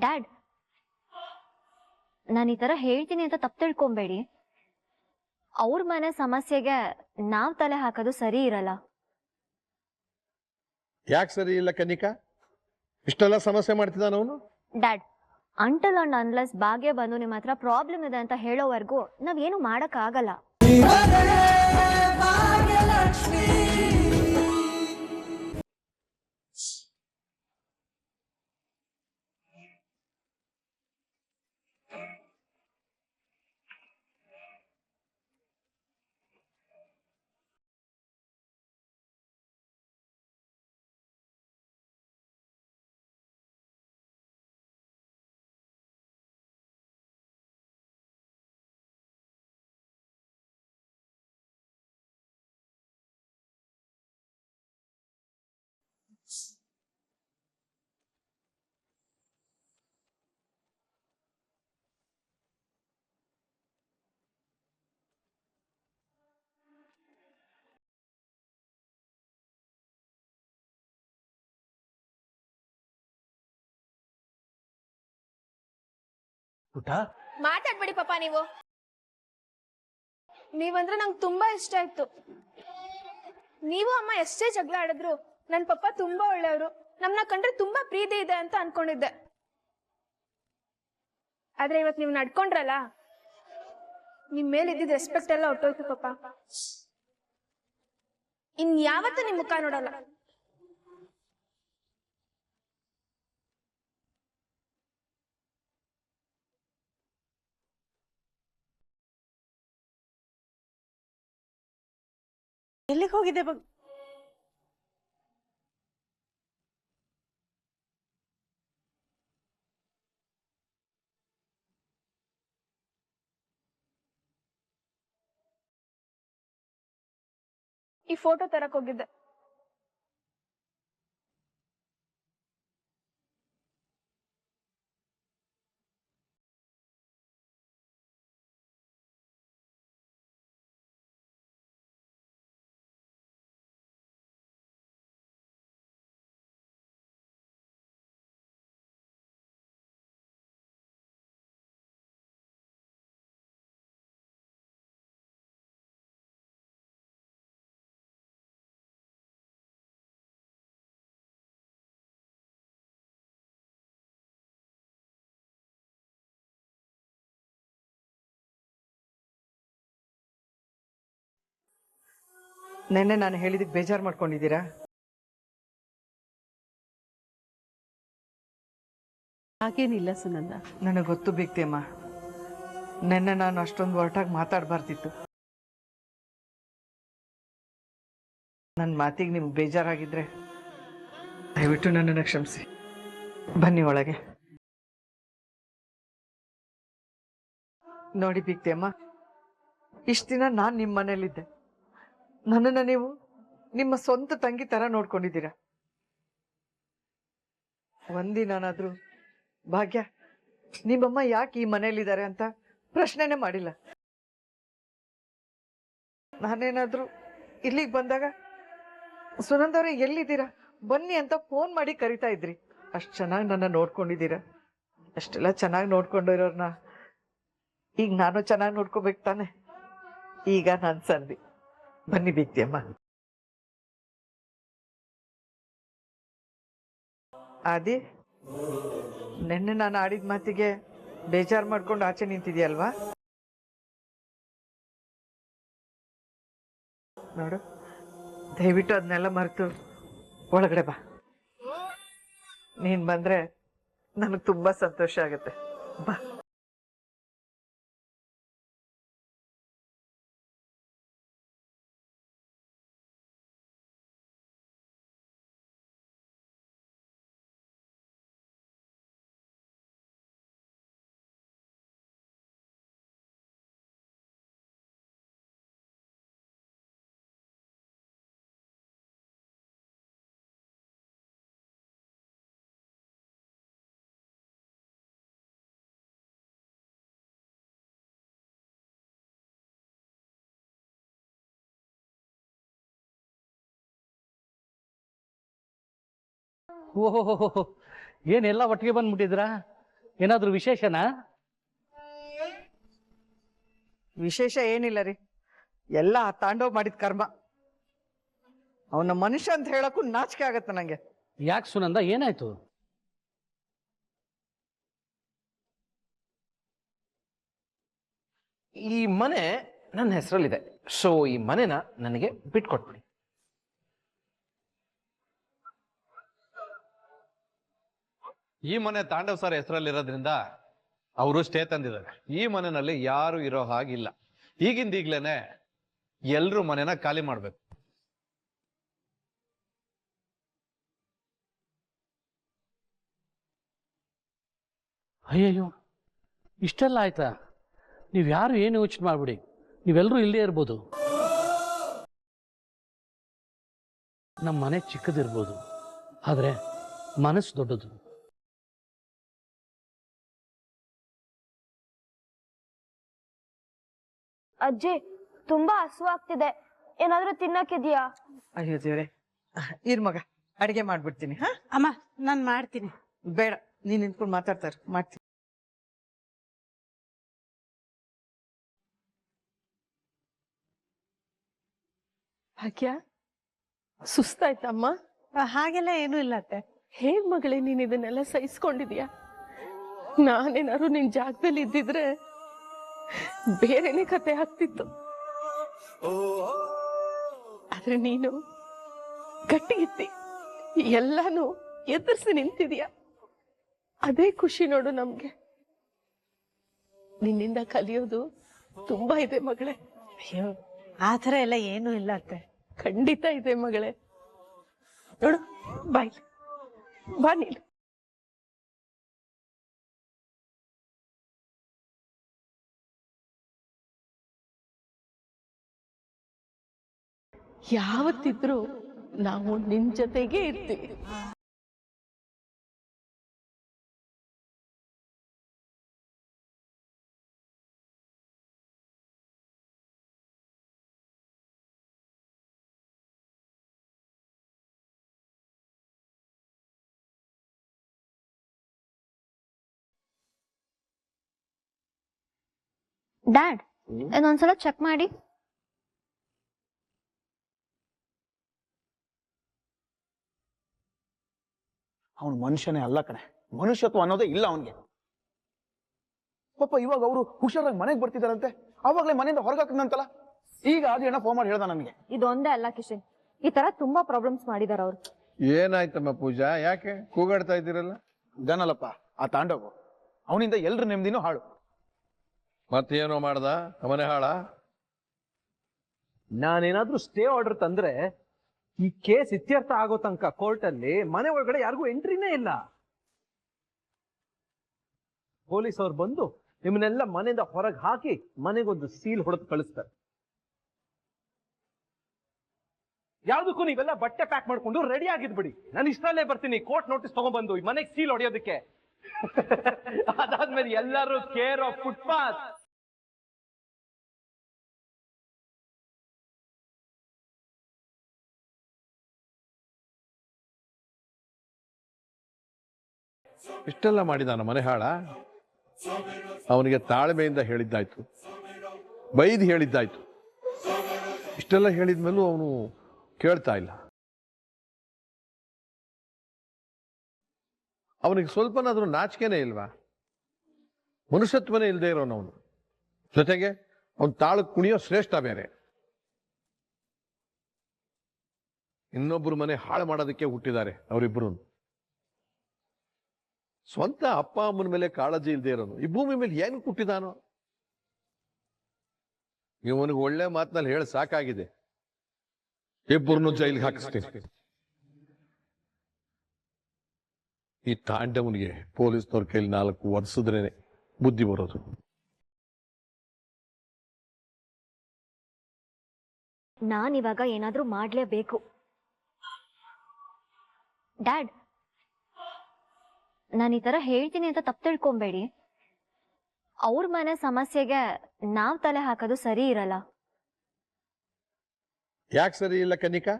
Dad, ನಾನು ಈ ತರ ಹೇಳ್ತೀನಿ ಅಂತ ತಪ್ಪು ತಿಳ್ಕೊಂಬೇಡಿ. ಅವ್ರ ಮನೆ ಸಮಸ್ಯೆಗೆ ನಾವ್ ತಲೆ ಹಾಕೋದು ಸರಿ ಇರಲ್ಲ. ಯಾಕೆ ಸರಿ ಇಲ್ಲ ಕನಿಕಾ? ಇಷ್ಟೆಲ್ಲ ಸಮಸ್ಯೆ ಮಾಡ್ತಿದ್ದಾನ ಅವನು? ಡ್ಯಾಡ್, ಅಂಟಲ್ ಅಂಡ್ ಅನ್ಲೆಸ್ ಭಾಗ್ಯ ಬಂದು ನಿಮ್ಮ ಹತ್ರ ಪ್ರಾಬ್ಲಮ್ ಇದೆ ಅಂತ ಹೇಳೋವರೆಗೂ ನಾವೇನು ಮಾಡಕ್ ಆಗಲ್ಲ. ಮಾತಾಡ್ಬೇಡಿ ಪಾಪ. ನೀವಂದ್ರೆ ನಂಗೆ ತುಂಬಾ ಇಷ್ಟ ಆಯ್ತು. ನೀವು ಅಮ್ಮ ಎಷ್ಟೇ ಜಗಳ ಆಡಿದ್ರು ನನ್ ಪಪ್ಪ ತುಂಬಾ ಒಳ್ಳೆಯವರು, ನಮ್ನ ಕಂಡ್ರೆ ತುಂಬಾ ಪ್ರೀತಿ ಇದೆ ಅಂತ ಅನ್ಕೊಂಡಿದ್ದೆ. ಆದ್ರೆ ಇವತ್ ನೀವ್ ನಡ್ಕೊಂಡ್ರಲ್ಲ, ನಿಮ್ ಮೇಲೆ ಇದ್ದಿದ್ ರೆಸ್ಪೆಕ್ಟ್ ಎಲ್ಲ ಹೊಟ್ಟೋಯ್ತು ಪಾಪ. ಇನ್ ಯಾವತ್ತೂ ನಿಮ್ ಮುಖ ನೋಡಲ್ಲ. ಎಲ್ಲಿಗೆ ಹೋಗಿದೆ ಈ ಫೋಟೋ ತರಕ್ ಹೋಗಿದ್ದೆ. ನೆನ್ನೆ ನಾನು ಹೇಳಿದಕ್ಕೆ ಬೇಜಾರು ಮಾಡ್ಕೊಂಡಿದ್ದೀರಾ? ಹಾಗೇನಿಲ್ಲ ಸುನಂದ. ನನಗೆ ಗೊತ್ತು ಬಿಕ್ತಿಯಮ್ಮ, ನೆನ್ನೆ ನಾನು ಅಷ್ಟೊಂದು ಹೊರಟಾಗಿ ಮಾತಾಡಬಾರ್ದಿತ್ತು. ನನ್ನ ಮಾತಿಗೆ ನಿಮ್ಗೆ ಬೇಜಾರಾಗಿದ್ರೆ ದಯವಿಟ್ಟು ನನ್ನನ್ನು ಕ್ಷಮಿಸಿ. ಬನ್ನಿ ಒಳಗೆ. ನೋಡಿ ಬಿಕ್ತಿಯಮ್ಮ, ಇಷ್ಟು ದಿನ ನಾನು ನಿಮ್ಮ ಮನೇಲಿದ್ದೆ. ನನ್ನನ್ನು ನೀವು ನಿಮ್ಮ ಸ್ವಂತ ತಂಗಿ ತರ ನೋಡ್ಕೊಂಡಿದ್ದೀರಾ. ಒಂದಿನಾದ್ರೂ ಭಾಗ್ಯ ನಿಮ್ಮಮ್ಮ ಯಾಕೆ ಈ ಮನೇಲಿದ್ದಾರೆ ಅಂತ ಪ್ರಶ್ನೆನೇ ಮಾಡಿಲ್ಲ. ನಾನೇನಾದ್ರೂ ಇಲ್ಲಿಗೆ ಬಂದಾಗ ಸುನಂದವ್ರೆ ಎಲ್ಲಿದ್ದೀರಾ ಬನ್ನಿ ಅಂತ ಫೋನ್ ಮಾಡಿ ಕರಿತಾ ಇದ್ರಿ. ಅಷ್ಟು ಚೆನ್ನಾಗಿ ನನ್ನ ನೋಡ್ಕೊಂಡಿದ್ದೀರಾ. ಅಷ್ಟೆಲ್ಲ ಚೆನ್ನಾಗಿ ನೋಡ್ಕೊಂಡಿರೋರ್ನ ಈಗ ನಾನು ಚೆನ್ನಾಗಿ ನೋಡ್ಕೋಬೇಕು ತಾನೆ. ಈಗ ನಾನು ಸಂಧಿ. ಬನ್ನಿ ಬಿಕ್ತಿಯಮ್ಮ. ಆದಿ, ನೆನ್ನೆ ನಾನು ಆಡಿದ ಮಾತಿಗೆ ಬೇಜಾರು ಮಾಡ್ಕೊಂಡು ಆಚೆ ನಿಂತಿದ್ಯಲ್ವಾ? ನೋಡು, ದಯವಿಟ್ಟು ಅದನ್ನೆಲ್ಲ ಮರೆತು ಒಳಗಡೆ ಬಾ. ನೀನು ಬಂದರೆ ನನಗೆ ತುಂಬ ಸಂತೋಷ ಆಗುತ್ತೆ. ಬಾ. ಓಹೋ, ಏನೆಲ್ಲ ಒಟ್ಟಿಗೆ ಬಂದ್ಬಿಟ್ಟಿದ್ರಾ? ಏನಾದ್ರೂ ವಿಶೇಷನಾ? ವಿಶೇಷ ಏನಿಲ್ಲ ರೀ, ಎಲ್ಲ ಆ ತಾಂಡವ್ ಮಾಡಿದ ಕರ್ಮ. ಅವನ ಮನುಷ್ಯ ಅಂತ ಹೇಳಕ್ಕೂ ನಾಚಿಕೆ ಆಗತ್ತೆ ನಂಗೆ. ಯಾಕೆ ಸುನಂದ, ಏನಾಯ್ತು? ಈ ಮನೆ ನನ್ನ ಹೆಸರಲ್ಲಿದೆ, ಸೊ ಈ ಮನೆನ ನನಗೆ ಬಿಟ್ಕೊಟ್ಬಿಡಿ. ಈ ಮನೆ ತಾಂಡವ್ ಸರ್ ಹೆಸರಲ್ಲಿರೋದ್ರಿಂದ ಅವರು ಸ್ಟೇ ತಂದಿದ್ದಾರೆ. ಈ ಮನೆಯಲ್ಲಿ ಯಾರು ಇರೋ ಹಾಗಿಲ್ಲ. ಈಗಿಂದೀಗ್ಲೇನೆ ಎಲ್ರೂ ಮನೆನ ಖಾಲಿ ಮಾಡ್ಬೇಕು. ಅಯ್ಯಯ್ಯೋ, ಇಷ್ಟೆಲ್ಲ ಆಯ್ತಾ? ನೀವು ಯಾರು ಏನು ಯೋಚನೆ ಮಾಡ್ಬಿಡಿ, ನೀವೆಲ್ಲರೂ ಇಲ್ಲೇ ಇರ್ಬೋದು. ನಮ್ಮ ಮನೆ ಚಿಕ್ಕದಿರ್ಬೋದು, ಆದರೆ ಮನಸ್ಸು ದೊಡ್ಡದು. ಅಜ್ಜಿ ತುಂಬಾ ಹಸುವಾಗ್ತಿದೆ, ಏನಾದ್ರೂ ತಿನ್ನಕ್ಕಿದ್ಯಾ? ಅಯ್ಯೋ ದೇವ್ರೆ, ಇರ್ ಮಗ, ಅಡಿಗೆ ಮಾಡ್ಬಿಡ್ತೀನಿ. ಹಾ ಅಮ್ಮ, ನಾನು ಮಾಡ್ತೀನಿ. ಬೇಡ, ನೀನ್ ನಿಂತ್ಕೊಂಡು ಮಾತಾಡ್ತಾರೆ, ಮಾಡ್ತೀನಿ. ಭಾಗ್ಯ, ಸುಸ್ತಾಯ್ತಮ್ಮ? ಹಾಗೆಲ್ಲ ಏನೂ ಇಲ್ಲ ಅತ್ತೆ. ಹೇಗ್ ಮಗಳೇ ನೀನ್ ಇದನ್ನೆಲ್ಲ ಸಹಿಸ್ಕೊಂಡಿದ್ಯಾ? ನಾನೇನಾದ್ರು ನಿನ್ ಜಾಗದಲ್ಲಿ ಇದ್ದಿದ್ರೆ ಬೇರೆನೆ ಕತೆ ಆಗ್ತಿತ್ತು. ಆದ್ರೆ ನೀನು ಗಟ್ಟಿಗಿತ್ತಿ ಎಲ್ಲಾನು ಎದುರಿಸಿ ನಿಂತಿದ್ಯಾ. ಅದೇ ಖುಷಿ ನೋಡು ನಮ್ಗೆ. ನಿನ್ನಿಂದ ಕಲಿಯೋದು ತುಂಬಾ ಇದೆ ಮಗಳೇ. ಅಯ್ಯೋ, ಆ ಥರ ಎಲ್ಲ ಏನೂ ಇಲ್ಲ ಅತ್ತೆ. ಖಂಡಿತ ಇದೆ ಮಗಳೇ. ನೋಡು, ಬಾಯ್, ಬಾ ನೀನು. ಯಾವತ್ತಿದ್ರೂ ನಾವು ನಿನ್ ಜೊತೆಗೆ ಇರ್ತೀವಿ. ಡ್ಯಾಡ್, ಇದೊಂದ್ಸಲ ಚೆಕ್ ಮಾಡಿ. ಅವನು ಮನುಷ್ಯನೇ ಅಲ್ಲ ಕಣೆ, ಮನುಷ್ಯತ್ವ ಅನ್ನೋದೇ ಇಲ್ಲ ಅವನಿಗೆ. ಪಾಪ ಇವಾಗ ಅವರು ಹುಷಾರಾಗಿ ಮನೆಗೆ ಬರ್ತಿದಾರಂತೆ, ಆವಾಗಲೇ ಮನೆಯಿಂದ ಹೊರಗಾಕಂತಲ್ಲ. ಈಗ ಅದು ಏನೋ ಫೋನ್ ಮಾಡಿ ಹೇಳ್ದ ನನಗೆ. ಇದೊಂದೇ ಅಲ್ಲ ಕಿಶನ್, ಈ ತರ ತುಂಬಾ ಪ್ರಾಬ್ಲಮ್ಸ್ ಮಾಡಿದಾರ ಅವ್ರು. ಏನಾಯ್ತಮ್ಮ ಪೂಜಾ, ಯಾಕೆ ಕೂಗಾಡ್ತಾ ಇದ್ದೀರಲ್ಲ? ಗನಲ್ಲಪ್ಪ, ಆ ತಾಂಡವು ಅವನಿಂದ ಎಲ್ರ ನೆಮ್ಮದಿನೂ ಹಾಳು. ಮತ್ತೇನೋ ಮಾಡ್ದ ಮನೆ ಹಾಳ? ನಾನೇನಾದ್ರೂ ಸ್ಟೇ ಆರ್ಡರ್ ತಂದ್ರೆ ಈ ಕೇಸ್ ಇತ್ಯರ್ಥ ಆಗೋ ತನಕ ಕೋರ್ಟ್ ಅಲ್ಲಿ ಮನೆ ಒಳಗಡೆ ಯಾರಿಗೂ ಎಂಟ್ರಿನೇ ಇಲ್ಲ. ಪೊಲೀಸ್ ಅವ್ರು ಬಂದು ನಿಮ್ಮನ್ನೆಲ್ಲ ಮನೆಯಿಂದ ಹೊರಗೆ ಹಾಕಿ ಮನೆಗೊಂದು ಸೀಲ್ ಹೊಡೆದು ಕಳಿಸ್ತಾರೆ. ಯಾವ್ದಕ್ಕೂ ನೀವೆಲ್ಲ ಬಟ್ಟೆ ಪ್ಯಾಕ್ ಮಾಡ್ಕೊಂಡು ರೆಡಿ ಆಗಿದ್ಬಿಡಿ. ನಾನು ಇಷ್ಟರಲ್ಲೇ ಬರ್ತೀನಿ ಕೋರ್ಟ್ ನೋಟಿಸ್ ತಗೊಂಡ್ಬಂದು ಈ ಮನೆಗೆ ಸೀಲ್ ಹೊಡೆಯೋದಕ್ಕೆ. ಅದಾದ್ಮೇಲೆ ಎಲ್ಲರೂ ಕೇರ್ ಆಫ್ ಫುಟ್ಪಾತ್. ಇಷ್ಟೆಲ್ಲ ಮಾಡಿದಾನ ಮನೆ ಹಾಳ? ಅವನಿಗೆ ತಾಳ್ಮೆಯಿಂದ ಹೇಳಿದ್ದಾಯ್ತು, ಬೈದು ಹೇಳಿದ್ದಾಯ್ತು. ಇಷ್ಟೆಲ್ಲ ಹೇಳಿದ್ಮೇಲೂ ಅವನು ಕೇಳ್ತಾ ಇಲ್ಲ. ಅವನಿಗೆ ಸ್ವಲ್ಪನಾದ್ರೂ ನಾಚಿಕೆನೇ ಇಲ್ವಾ? ಮನುಷ್ಯತ್ವನೇ ಇಲ್ಲದೆ ಇರೋನವನು. ಜೊತೆಗೆ ಅವನು ತಾಳಕ್ಕೆ ಕುಣಿಯೋ ಶ್ರೇಷ್ಠ ಬೇರೆ. ಇನ್ನೊಬ್ಬರು ಮನೆ ಹಾಳು ಮಾಡೋದಕ್ಕೆ ಹುಟ್ಟಿದ್ದಾರೆ ಅವರಿಬ್ಬರು. ಸ್ವಂತ ಅಪ್ಪ ಅಮ್ಮನ ಮೇಲೆ ಕಾಳಜಿ ಇಲ್ಲದೆ ಇರೋನು ಈ ಭೂಮಿ ಮೇಲೆ ಏನು ಹುಟ್ಟಿದಾನೋ? ಇವನಿಗೆ ಒಳ್ಳೆ ಮಾತಿನಲ್ಲಿ ಹೇಳಿ ಸಾಕಾಗಿದೆ. ಇಬ್ಬರನ್ನು ಜೈಲಿಗೆ ಹಾಕಿಸ್ತೀನಿ. ಈ ತಾಂಡವನಿಗೆ ಪೊಲೀಸ್ನವ್ರ ಕೈಲಿ 4 ವರ್ಷದ್ರೇನೆ ಬುದ್ಧಿ ಬರೋದು. ನಾನಿವಾಗ ಏನಾದ್ರೂ ಮಾಡ್ಲೇಬೇಕು. ಡ್ಯಾಡ್, ನಾನು ಈ ತರ ಹೇಳ್ತೀನಿ ಅಂತ ತಪ್ಪು ತಿಳ್ಕೊಂಬೇಡಿ. ಅವ್ರ ಮನೆ ಸಮಸ್ಯೆಗೆ ನಾವ್ ತಲೆ ಹಾಕೋದು ಸರಿ ಇರಲ್ಲ. ಯಾಕೆ ಸರಿ ಇಲ್ಲ ಕನಿಕಾ?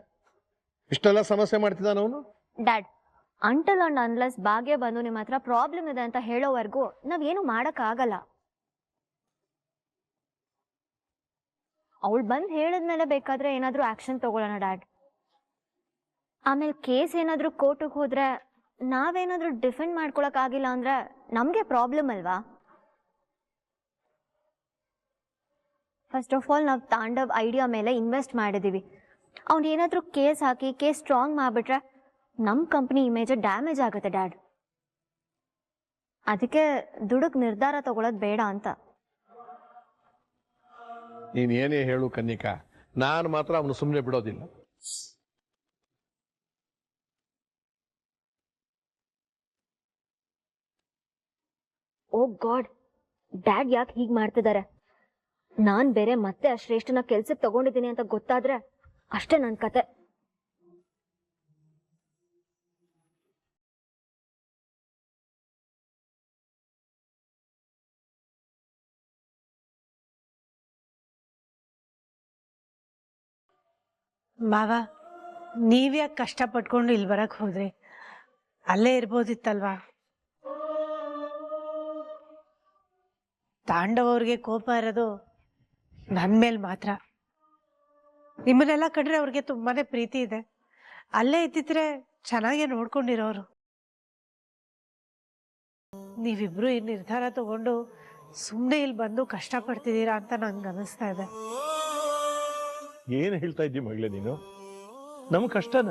ಇಷ್ಟೆಲ್ಲ ಸಮಸ್ಯೆ ಮಾಡ್ತಿದ್ದಾನ ಅವನು? ಡ್ಯಾಡ್, ಅಂಟಲ್ ಅಂಡ್ ಅನ್ಲೆಸ್ ಭಾಗ್ಯ ಬಂದು ನಿಮ್ಮ ಹತ್ರ ಪ್ರಾಬ್ಲಮ್ ಇದೆ ಅಂತ ಹೇಳೋವರೆಗೂ ನಾವೇನು ಮಾಡಕ್ಕಾಗಲ್ಲ. ಅವಳು ಬಂದು ಹೇಳಿದ್ಮೇಲೆ ಬೇಕಾದ್ರೆ ಏನಾದ್ರೂ ಆಕ್ಷನ್ ತಗೊಳ್ಳೋಣ ಡ್ಯಾಡ್. ಆಮೇಲೆ ಕೇಸ್ ಏನಾದ್ರೂ ಕೋರ್ಟಿಗೆ ಹೋದ್ರೆ ನಾವೇನಾದ್ರೂ ಡಿಫೆಂಡ್ ಮಾಡ್ಕೊಳಕ್ ಆಗಿಲ್ಲ ಅಂದ್ರೆ ನಮ್ಗೆ ಪ್ರಾಬ್ಲಮ್ ಅಲ್ವಾ? ಫಸ್ಟ್ ಆಫ್ ಆಲ್ ನಾವು ತಾಂಡವ್ ಐಡಿಯಾ ಮೇಲೆ ಇನ್ವೆಸ್ಟ್ ಮಾಡಿದೀವಿ. ಅವ್ನು ಏನಾದ್ರೂ ಕೇಸ್ ಹಾಕಿ ಕೇಸ್ ಸ್ಟ್ರಾಂಗ್ ಮಾಡ್ಬಿಟ್ರೆ ನಮ್ಮ ಕಂಪ್ನಿ ಇಮೇಜ್ ಡ್ಯಾಮೇಜ್ ಆಗುತ್ತೆ ಡ್ಯಾಡ್. ಅದಕ್ಕೆ ದುಡುಕ್ ನಿರ್ಧಾರ ತಗೊಳ್ಳೋದು ಬೇಡ ಅಂತ. ನೀನ್ ಏನೇ ಹೇಳು ಕನ್ನಿಕಾ, ನಾನು ಮಾತ್ರ ಅವನು ಸುಮ್ಮನೆ ಬಿಡೋದಿಲ್ಲ. ಓ ಗಾಡ್, ಡ್ಯಾಡ್ ಯಾಕೆ ಹೀಗ್ ಮಾಡ್ತಿದ್ದಾರೆ? ನಾನ್ ಬೇರೆ ಮತ್ತೆ ಆ ಶ್ರೇಷ್ಠನ ಕೆಲ್ಸಕ್ಕೆ ತಗೊಂಡಿದ್ದೀನಿ ಅಂತ ಗೊತ್ತಾದ್ರೆ ಅಷ್ಟೇ ನನ್ ಕತೆ. ಮಾವ, ನೀವ್ಯಾಕೆ ಕಷ್ಟಪಟ್ಕೊಂಡು ಇಲ್ಲಿ ಬರಕ್ ಹೋದ್ರಿ? ಅಲ್ಲೇ ಇರ್ಬೋದಿತ್ತಲ್ವಾ? ತಾಂಡವ್ ಅವ್ರಿಗೆ ಕೋಪ ಇರೋದು ನನ್ನ ಮೇಲೆ ಮಾತ್ರ. ನಿಮ್ಮನ್ನೆಲ್ಲ ಕಂಡ್ರೆ ಅವ್ರಿಗೆ ತುಂಬಾನೇ ಪ್ರೀತಿ ಇದೆ. ಅಲ್ಲೇ ಇದ್ದಿದ್ರೆ ಚೆನ್ನಾಗೇ ನೋಡ್ಕೊಂಡಿರೋರು. ನೀವಿಬ್ರು ಈ ನಿರ್ಧಾರ ತಗೊಂಡು ಸುಮ್ಮನೆ ಇಲ್ಲಿ ಬಂದು ಕಷ್ಟಪಡ್ತಿದ್ದೀರಾ ಅಂತ ನನ್ಗೆ ಅನಿಸ್ತಾ ಇದೆ. ಏನು ಹೇಳ್ತಾ ಇದ್ದೀವಿ ಮಗಳೇ ನೀನು? ನಮ್ ಕಷ್ಟನ?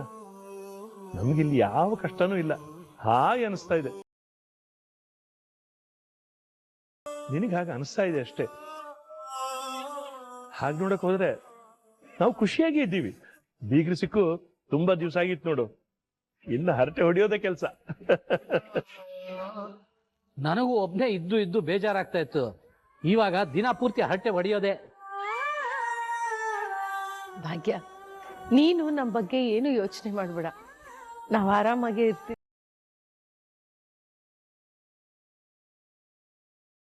ನಮ್ಗಿಲ್ಲಿ ಯಾವ ಕಷ್ಟನೂ ಇಲ್ಲ. ಹಾಗೆ ಅನಿಸ್ತಾ ಇದೆ. ನಿನಗೆ ಹಾಗೆ ಅನಿಸ್ತಾ ಇದೆ ಅಷ್ಟೇ. ಹಾಗೆ ನೋಡಕ್ ಹೋದ್ರೆ ನಾವು ಖುಷಿಯಾಗಿ ಇದ್ದೀವಿ. ಬೀಗ್ರು ಸಿಕ್ಕು ತುಂಬಾ ದಿವಸ ಆಗಿತ್ತು ನೋಡು. ಇನ್ನು ಹರಟೆ ಹೊಡಿಯೋದೇ ಕೆಲಸ. ನನಗೂ ಒಬ್ನೇ ಇದ್ದು ಇದ್ದು ಬೇಜಾರಾಗ್ತಾ ಇತ್ತು. ಇವಾಗ ದಿನ ಪೂರ್ತಿ ಹರಟೆ ಹೊಡೆಯೋದೆ. ಭಾಗ್ಯ, ನೀನು ನಮ್ಮ ಬಗ್ಗೆ ಏನು ಯೋಚನೆ ಮಾಡ್ಬೇಡ. ನಾವು ಆರಾಮಾಗಿ ಇರ್ತೀವಿ.